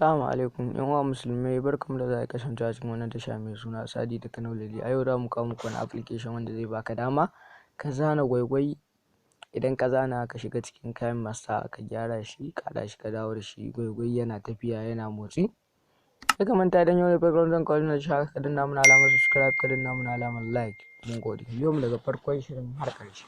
Assalamu alaikum yan uwa musulmai, barkamu da za kasance a cikin wannan tasha mai suna Sade da Kanaulali. A yau za mu kawo muku wani application wanda zai baka dama ka zana gwaigwai. Idan ka zana ka shiga cikin kayan masa ka gyara shi, ka haɗa shi ka dawo da shi gwaigwai yana tafiya yana motsi. Sai ka manta idan yau ne farkon zan kawo na tasha ka danna mana alamar subscribe, ka danna mana alamar like. Mungode. Yau mu daga farkon shirin har ƙarshe.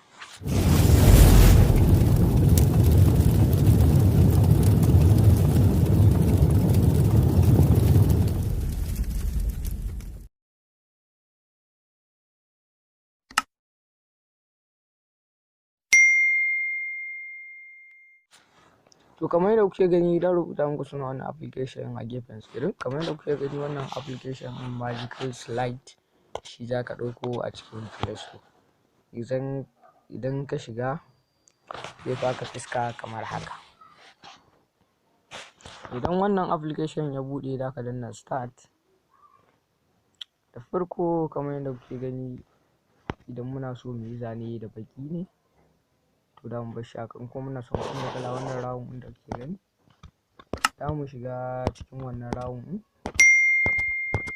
To kamar yadda kuke gani da rubuta muku suna wannan application a gefen screen. Kamar yadda kuke gani wannan application ɗin magical slide shi za ka ɗauko a cikin Play Store. Idan ka shiga zai baka fuska kamar haka. Idan wannan application ya buɗe za ka danna start. Da farko kamar yadda kuke gani idan muna so mu yi zane da baki ne to da mu bar shi haka, in kuma muna son mu kala wannan rawun ɗin da kuke gani za mu shiga cikin wannan rawun ɗin.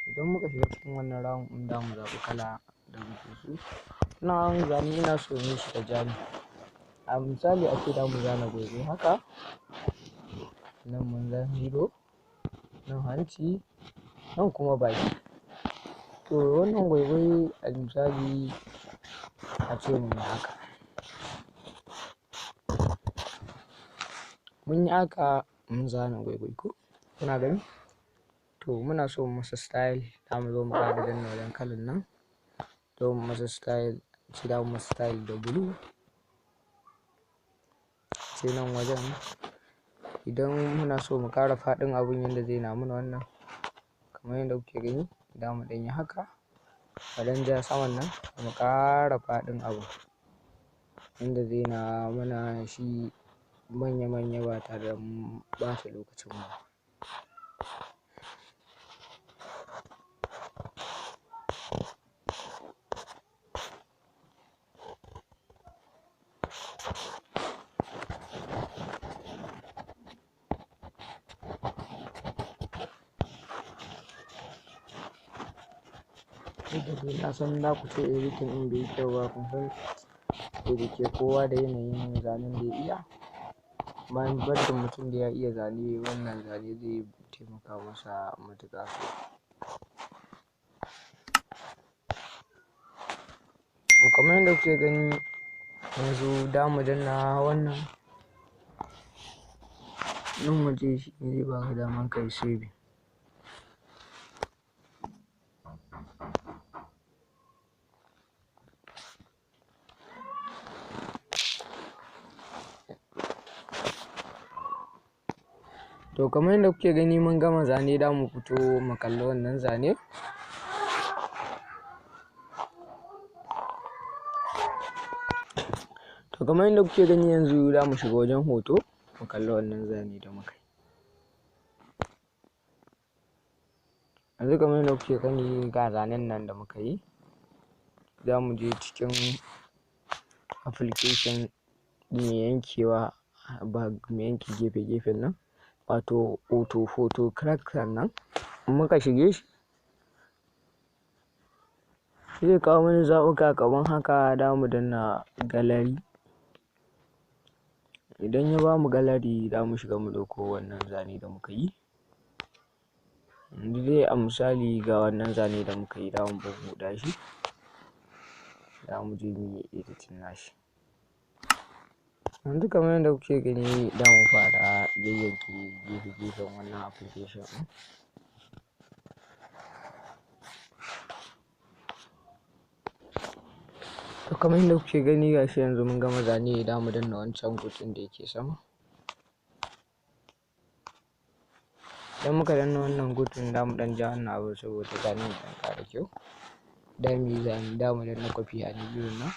Idan muka shiga cikin wannan rawun ɗin za mu zaɓi kala da muke so. Ina zane ina so in yi shi da ja ne. A misali ake da mu zana gwaigwai haka, nan mun zana ido, nan hanci, nan kuma baki. To wannan gwaigwai a misali a ce mun yi haka. Mun yi haka mun zana gwaigwai ko kuna gani? To muna so mu masa style, za mu zo mu ƙara danna wajen kalan nan. To mu masa style, sai da mu masa style da blue. Sai nan wajen idan muna so mu ƙara faɗin abun yadda zai na mana wannan kamar yadda kuke gani, za mu ɗan yi haka a ɗan ja saman nan mu ƙara faɗin abu yadda zai na mana shi manya-manya ba tare da ɓata lokacin mu. Na san za ku ce editing ɗin bai yi kyau ba, kun san da ke kowa da yanayin zanen da ya iya. Bayan barin mutum da ya iya zane, wannan zane zai taimaka masa matuƙa. Kamar yadda kuke gani yanzu da mu danna wannan nan waje shi ne zai baka daman kai saving. To kamar yadda kuke gani mun gama zane, da mu fito mu kalli wannan zane. To kamar yadda kuke gani yanzu za mu shiga wajen hoto mu kalli wannan zane da muka yi. Yanzu kamar yadda kuke gani ga zanen nan da muka yi, za mu je cikin application mai yankewa ba mai yanke gefe-gefen nan, wato auto photo character nan. In muka shige shi zai kawo mana zaɓuka kamar haka, da mu danna gallery. Idan ya bamu gallery za mu shiga mu ɗauko wannan zane da muka yi. Yanzu dai a misali ga wannan zane da muka yi, da mu buɗa shi, da mu je mu yi editing nashi. Yanzu kamar yadda kuke gani da mu fara yayyanke gefe-gefen wannan application ɗin. To kamar yadda kuke gani gashi yanzu mun gama zane, da mu danna wancan gutun da yake sama. Idan muka danna wannan gutun da mu ɗan ja wannan abu saboda zanen ya ɗan ƙara kyau. Da mu yi zane, da mu danna copy a biyun nan.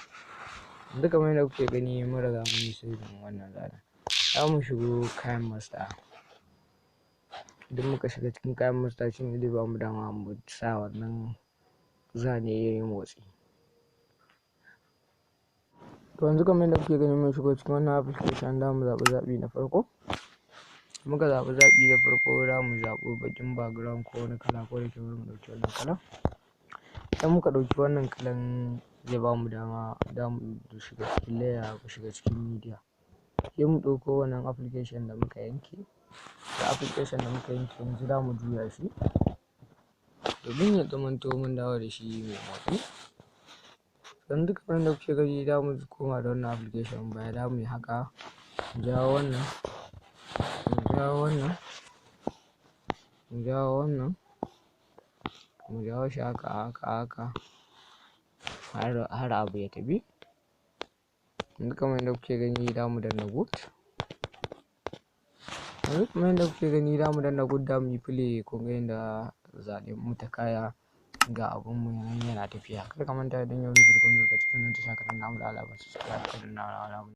Yanzu kamar yadda kuke gani mun riga mun yi saving wannan zanen. Za mu shigo kayan masa. Idan muka shiga cikin kayan masa shi ne zai bamu dama mu sa wannan zane ya yi motsi. To yanzu kamar yadda kuke gani mun shigo cikin wannan application, da mu zaɓi zaɓi na farko. muka zaɓi zaɓi da farko za mu zaɓi baƙin background ko wani kala, ko da ke mu ɗauki wannan kalan. Idan muka ɗauki wannan kalan zai ba mu dama mu shiga cikin layer, mu shiga cikin media. Sai mu ɗauko wannan application da muka yanke, yanzu za mu juya shi domin ya zamanto mun dawo da shi mai motsi. Don duk kamar yadda kuke gani za mu koma da wannan application baya, za mu yi haka, mu jawo wannan, mu jawo shi haka har abu ya tafi. Yanzu kamar yadda kuke gani za mu danna good. Da mu yi play, kun ga yadda zaɓen mu ta kaya, ga abun mu yana tafiya. Kar ka manta idan yau ne farkon zuwa ka cikin wannan tasha, ka danna mu da alamar subscribe, ka danna